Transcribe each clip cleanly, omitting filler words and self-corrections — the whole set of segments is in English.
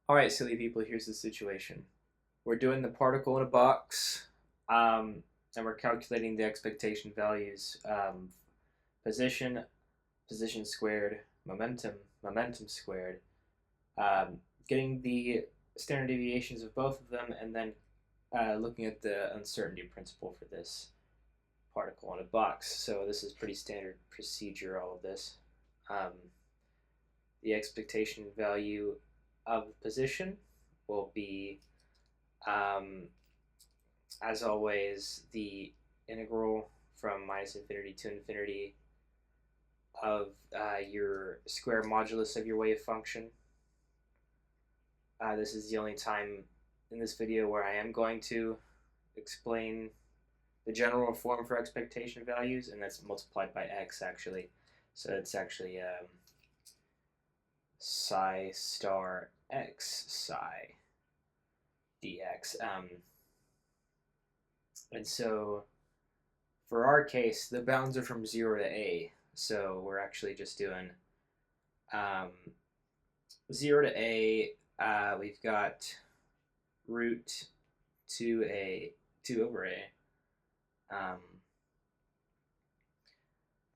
All right, silly people, here's the situation. We're doing the particle in a box, and we're calculating the expectation values, position, position squared, momentum squared, um, getting the standard deviations of both of them, and then looking at the uncertainty principle for this particle in a box. So this is pretty standard procedure, all of this. Um, the expectation value of the position will be um, as always, the integral from minus infinity to infinity of your square modulus of your wave function. This is the only time in this video where I am going to explain the general form for expectation values, and that's multiplied by x actually. So it's actually psi star x psi dx. And so for our case, the bounds are from 0 to a, so we're actually just doing um, 0 to a. We've got root 2 over a. I'm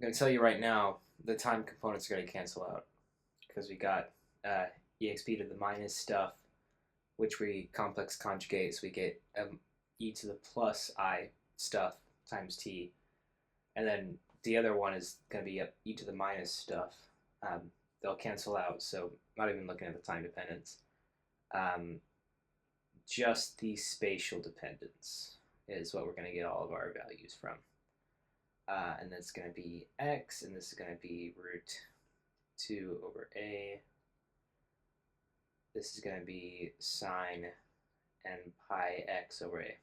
going to tell you right now, the time components are going to cancel out because we got exp to the minus stuff, which we complex conjugate, so we get e to the plus I stuff times t. And then the other one is going to be e to the minus stuff. They'll cancel out, so not even looking at the time dependence. Just the spatial dependence is what we're going to get all of our values from. And that's going to be x, and this is going to be root 2 over a. This is going to be sine n pi x over a.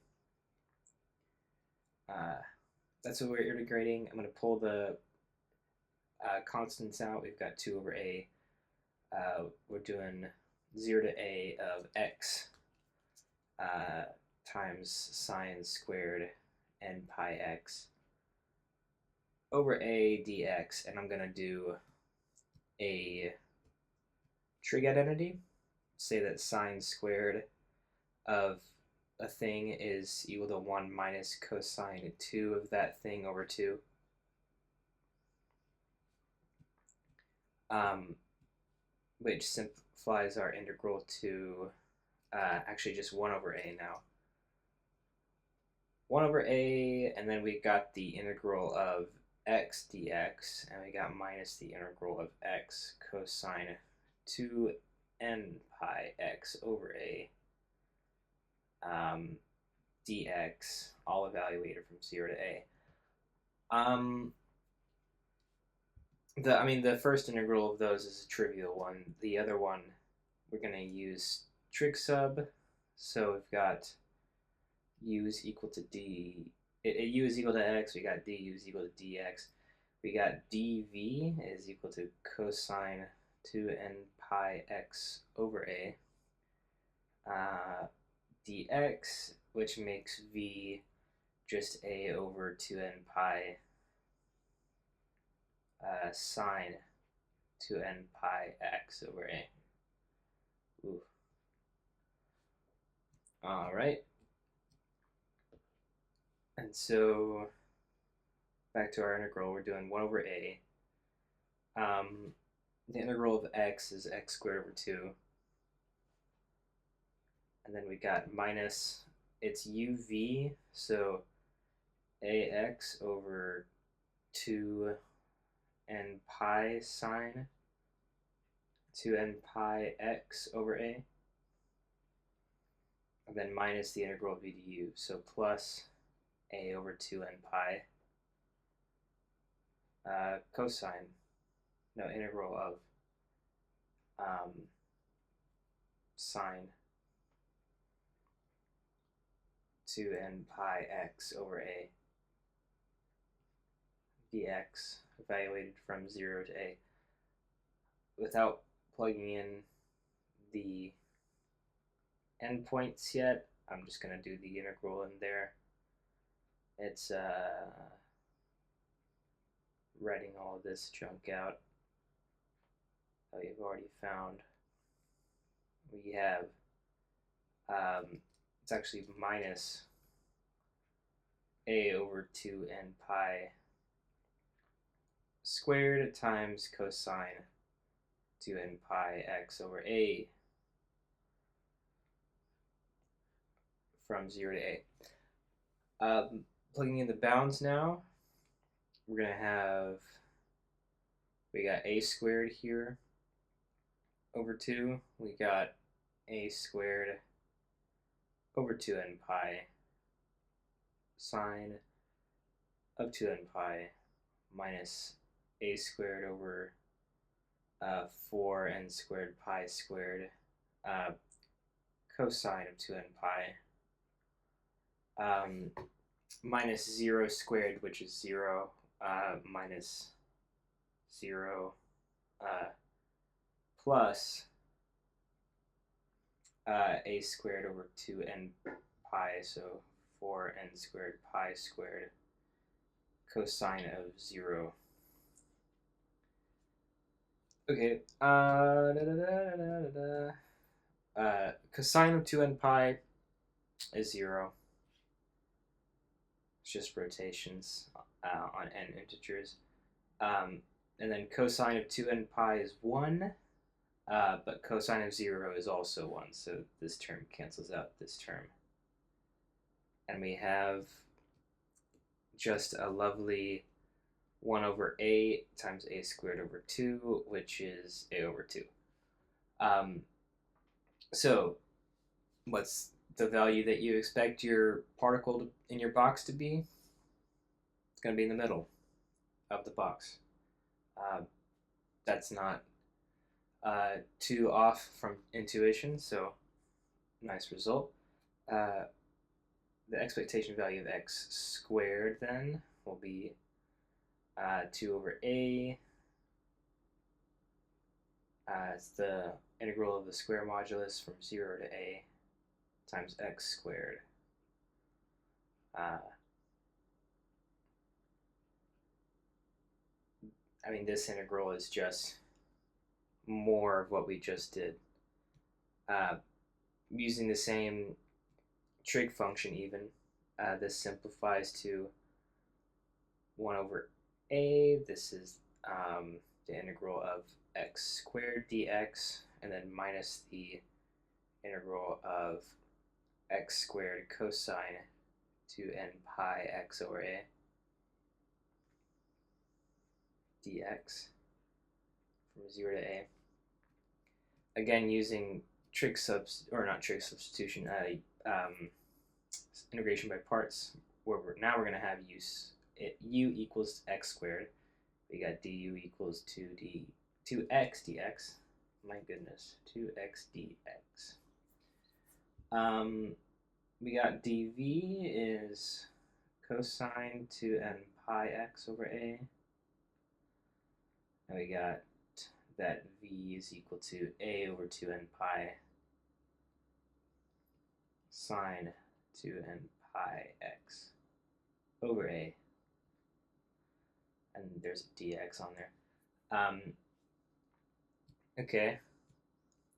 That's what we're integrating. I'm going to pull the constants out. We've got 2 over a. We're doing 0 to a of x times sine squared n pi x over a dx, and I'm going to do a trig identity. Say that sine squared of a thing is equal to 1 minus cosine 2 of that thing over 2. Which simplifies our integral to actually just 1 over a now. 1 over a, and then we got the integral of x dx, and we got minus the integral of x cosine 2n pi x over a dx, all evaluated from 0 to a. The first integral of those is a trivial one. The other one, we're going to use trig sub. So we've got u is equal to d. U is equal to x. We got du is equal to dx. We got dv is equal to cosine 2n pi x over a dx, which makes v just a over 2n pi sine 2n pi x over a. Ooh. All right. And so back to our integral, we're doing 1 over a. The integral of x is x squared over 2. And then we got minus, it's uv, so ax over 2 n pi sine 2n pi x over a. And then minus the integral of v du, so plus a over 2n pi cosine, no, integral of sine 2n pi x over a dx, evaluated from 0 to a. Without plugging in the endpoints yet, I'm just going to do the integral in there. It's writing all of this junk out that we've already found. We we have, it's actually minus a over 2n pi squared times cosine 2n pi x over a from 0 to a. Plugging in the bounds now, we're going to have, we got a squared here over 2. We got a squared over 2n pi sine of 2n pi minus a squared over 4n squared pi squared cosine of 2n pi minus 0 squared, which is 0, minus 0 plus a squared over 2n pi, so 4n squared pi squared cosine of 0. Okay, cosine of 2n pi is 0. It's just rotations on n integers. And then cosine of 2n pi is 1, but cosine of 0 is also 1, so this term cancels out this term. And we have just a lovely 1 over a times a squared over 2, which is a over 2. So what's the value that you expect your particle in your box to be? It's going to be in the middle of the box. That's not too off from intuition, so nice result. The expectation value of x squared then will be 2 over a. It's the integral of the square modulus from 0 to a times x squared. I mean, this integral is just more of what we just did. Using the same trig function even, this simplifies to 1 over a. This is the integral of x squared dx, and then minus the integral of x squared cosine 2n pi x over a dx from 0 to a. Again, using integration by parts, where now we're going to have u equals x squared. We got du equals 2x dx. My goodness, 2x dx. We got dv is cosine 2n pi x over a. And we got that v is equal to a over 2n pi sine 2n pi x over a. And there's a dx on there. Okay,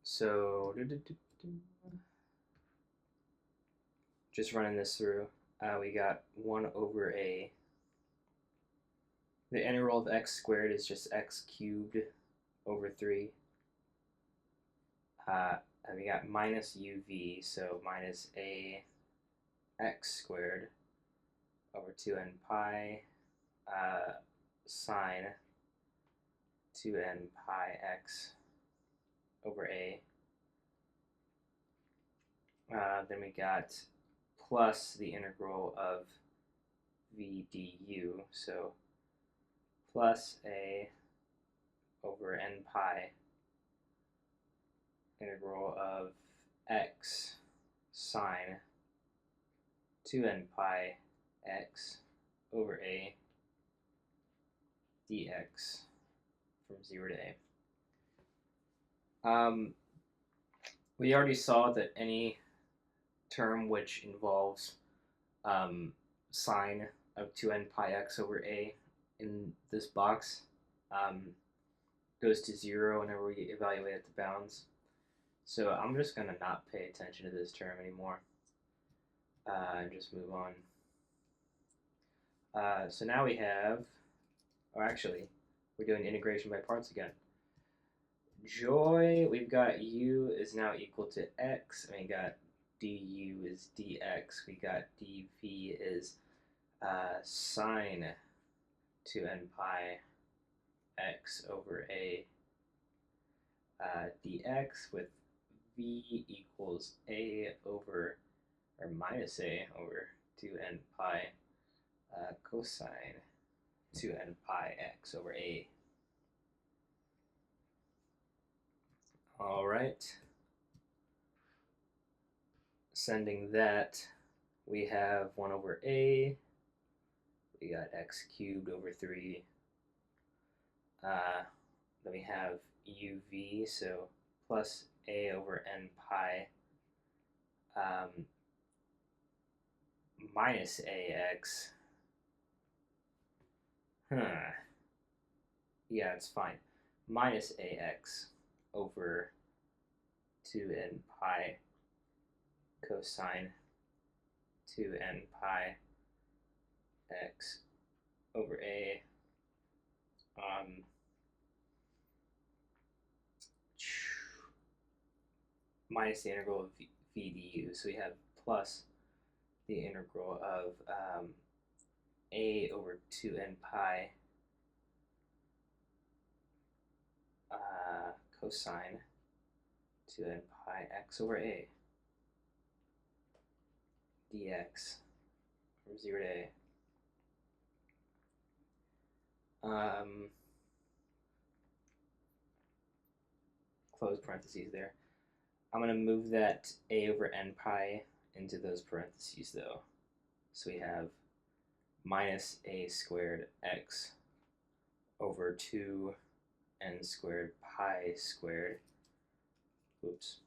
so just running this through, we got 1 over a. The integral of x squared is just x cubed over 3. And we got minus uv, so minus a x squared over 2n pi sine 2n pi x over a. Then we got plus the integral of v du, so plus a over n pi integral of x sine 2n pi x over a dx from 0 to a. We already saw that any term which involves sine of 2n pi x over a in this box goes to 0 whenever we evaluate at the bounds. So I'm just going to not pay attention to this term anymore and just move on. So now we have, or actually, we're doing integration by parts again. Joy, we've got u is now equal to x, and we got du is dx. We got dv is sine 2n pi x over a dx, with v equals a over, or minus a over 2n pi cosine 2n pi x over a. All right. Sending that, we have 1 over a. We got x cubed over 3. Then we have uv, so plus a over n pi minus ax. Yeah, it's fine. Minus ax over 2n pi cosine 2n pi x over a. Minus the integral of v du. So we have plus the integral of a over 2n pi cosine 2n pi x over a dx from 0 to a. Close parentheses there. I'm going to move that a over n pi into those parentheses though. So we have minus a squared x over 2 n squared pi squared. Oops.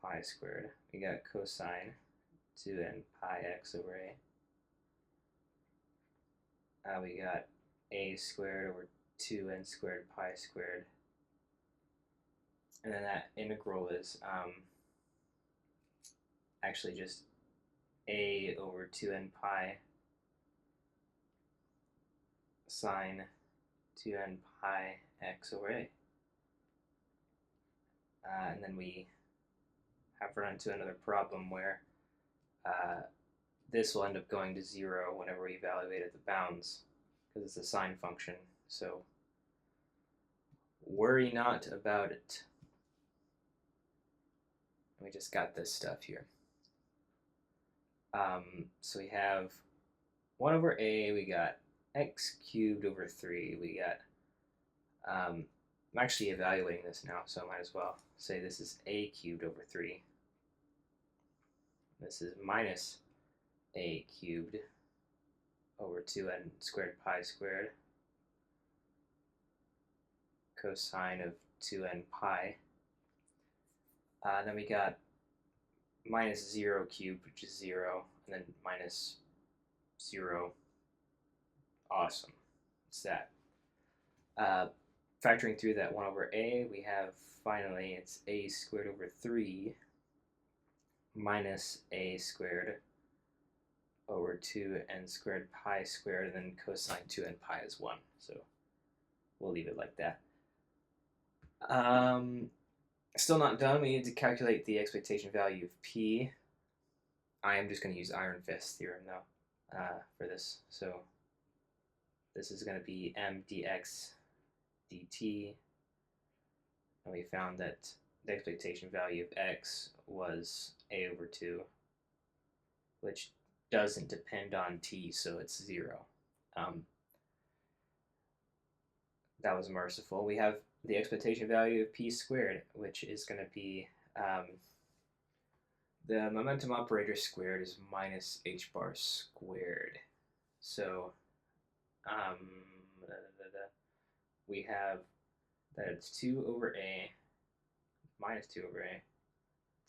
Pi squared. We got cosine 2n pi x over a. We got a squared over 2n squared pi squared. And then that integral is actually just a over 2n pi sine 2n pi x over a. And then we have run into another problem where this will end up going to 0 whenever we evaluate at the bounds, because it's a sine function. So worry not about it. We just got this stuff here. So we have 1 over a, we got x cubed over 3, we got, I'm actually evaluating this now, so I might as well say this is a cubed over 3. This is minus a cubed over 2n squared pi squared cosine of 2n pi. Then we got minus 0 cubed, which is 0, and then minus 0. Awesome. What's that? Factoring through that 1 over a, we have finally it's a squared over 3 minus a squared over 2n squared pi squared, and then cosine 2n pi is 1. So we'll leave it like that. Still not done. We need to calculate the expectation value of p. I am just going to use Iron Fist theorem though for this. So this is going to be m dx dt, and we found that the expectation value of x was a over 2, which doesn't depend on t, so it's 0. That was merciful. We have the expectation value of p squared, which is going to be the momentum operator squared is minus h bar squared. So we have that it's 2 over a minus 2 over a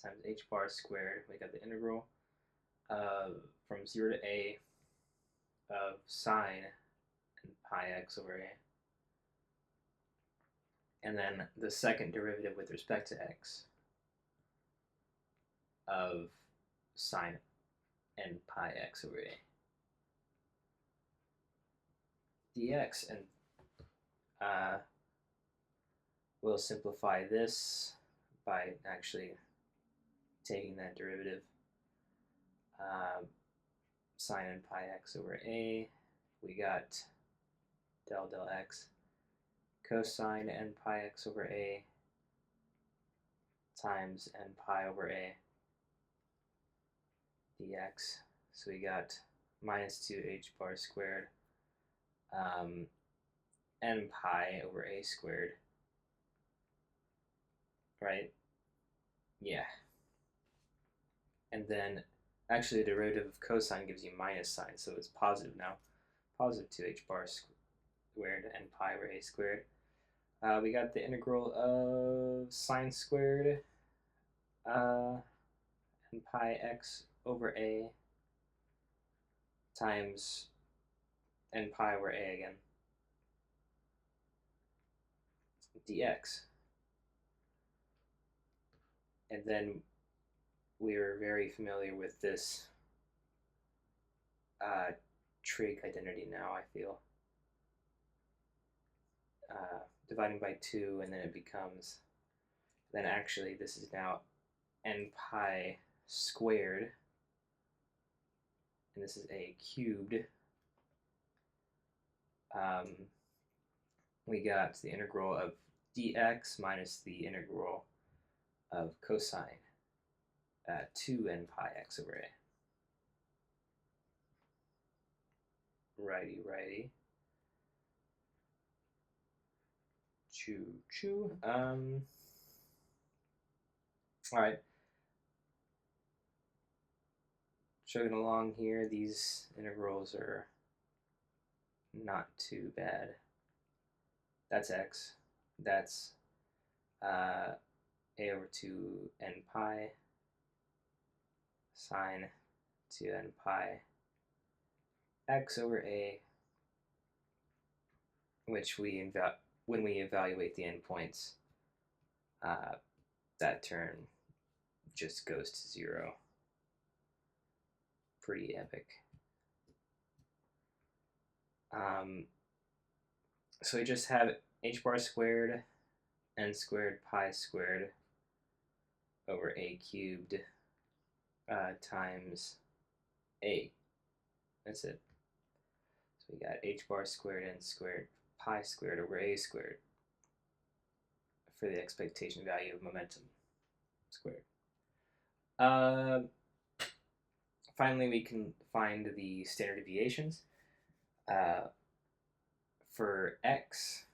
times h bar squared. We got the integral from 0 to a of sine and pi x over a. And then the second derivative with respect to x. of sine n pi x over a dx, and we'll simplify this by actually taking that derivative. Sine n pi x over a, we got del x cosine n pi x over a times n pi over a dx. So we got minus 2h bar squared n pi over a squared, right? Yeah. And then actually the derivative of cosine gives you minus sine, so it's positive now. Positive 2h bar squared n pi over a squared. We got the integral of sine squared n pi x over a times n pi over a again dx. And then we are very familiar with this trig identity now, I feel. Dividing by 2, and then it becomes, then actually this is now n pi squared, and this is a cubed. We got the integral of dx minus the integral of cosine 2n pi x over a. Righty. Choo. All right. Chugging along here, these integrals are not too bad. That's x. That's a over 2n pi sine 2n pi x over a, which when we evaluate the endpoints, that term just goes to 0. Pretty epic. So we just have h bar squared n squared pi squared over a cubed times a. That's it. So we got h bar squared n squared pi squared over a squared for the expectation value of momentum squared. Finally, we can find the standard deviations. For x,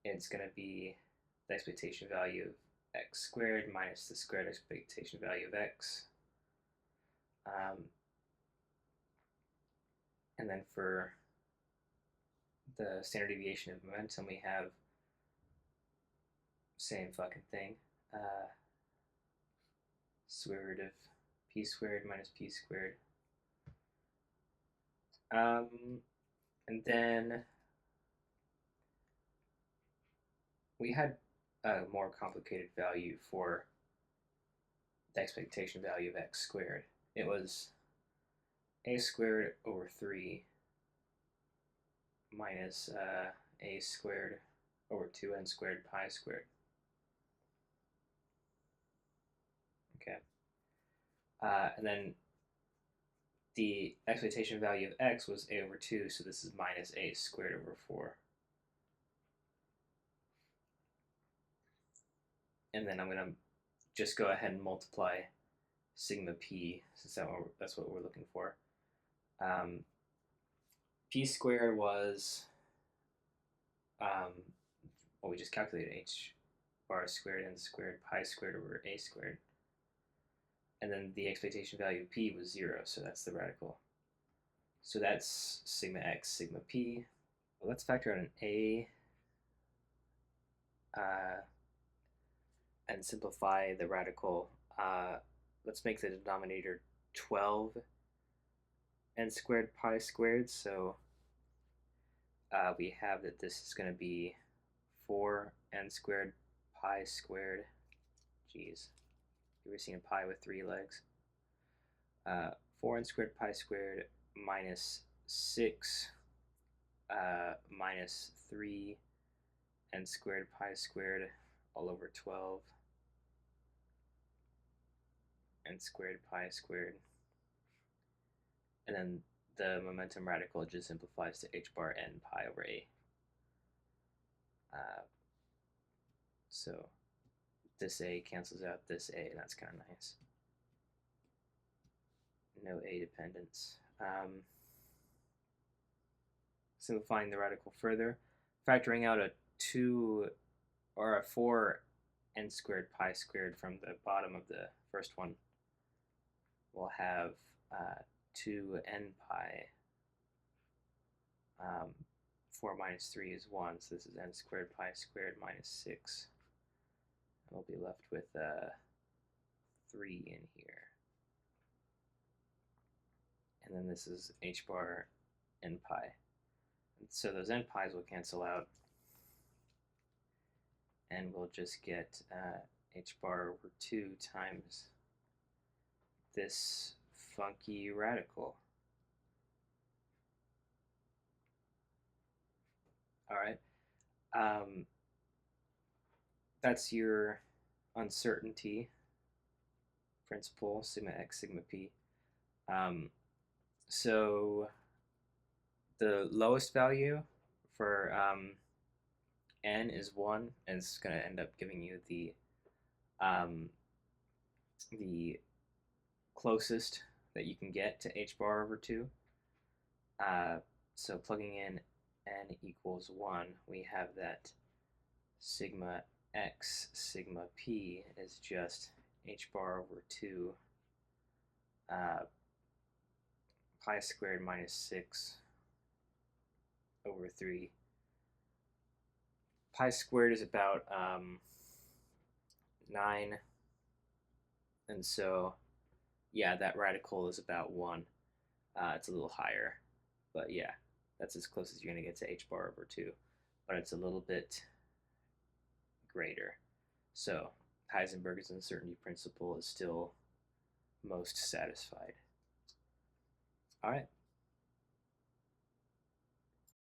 it's going to be the expectation value of x squared minus the squared expectation value of x. And then for the standard deviation of momentum, we have same fucking thing. Square root of p squared minus p squared. And then we had a more complicated value for the expectation value of x squared. It was a squared over 3 minus a squared over 2n squared pi squared. Okay. And then the expectation value of x was a over 2, so this is minus a squared over 4. And then I'm going to just go ahead and multiply sigma p, since that's what we're looking for. P squared was, well, we just calculated h bar squared n squared pi squared over a squared. And then the expectation value of p was 0, so that's the radical. So that's sigma x, sigma p. Well, let's factor out an a and simplify the radical. Let's make the denominator 12 n squared pi squared, so we have that this is going to be 4 n squared pi squared. Jeez, ever seen a pie with 3 legs? 4n squared pi squared minus 6 minus 3 n squared pi squared all over 12 n squared pi squared. And then the momentum radical just simplifies to h bar n pi over a. So this a cancels out this a, and that's kind of nice. No a dependence. Simplifying the radical further, factoring out a 2 or a 4 n squared pi squared from the bottom of the first one, we'll have 2n pi. 4 minus 3 is 1, so this is n squared pi squared minus 6. And we'll be left with 3 in here. And then this is h bar n pi. And so those n pi's will cancel out, and we'll just get h bar over 2 times this funky radical. All right. That's your uncertainty principle, sigma x, sigma p. So the lowest value for n is 1, and it's going to end up giving you the closest that you can get to h bar over 2. So plugging in n equals 1, we have that sigma x sigma p is just h bar over 2 pi squared minus 6 over 3. Pi squared is about 9, and so yeah, that radical is about 1. It's a little higher, but yeah, that's as close as you're going to get to h bar over 2, but it's a little bit greater. So Heisenberg's uncertainty principle is still most satisfied. All right.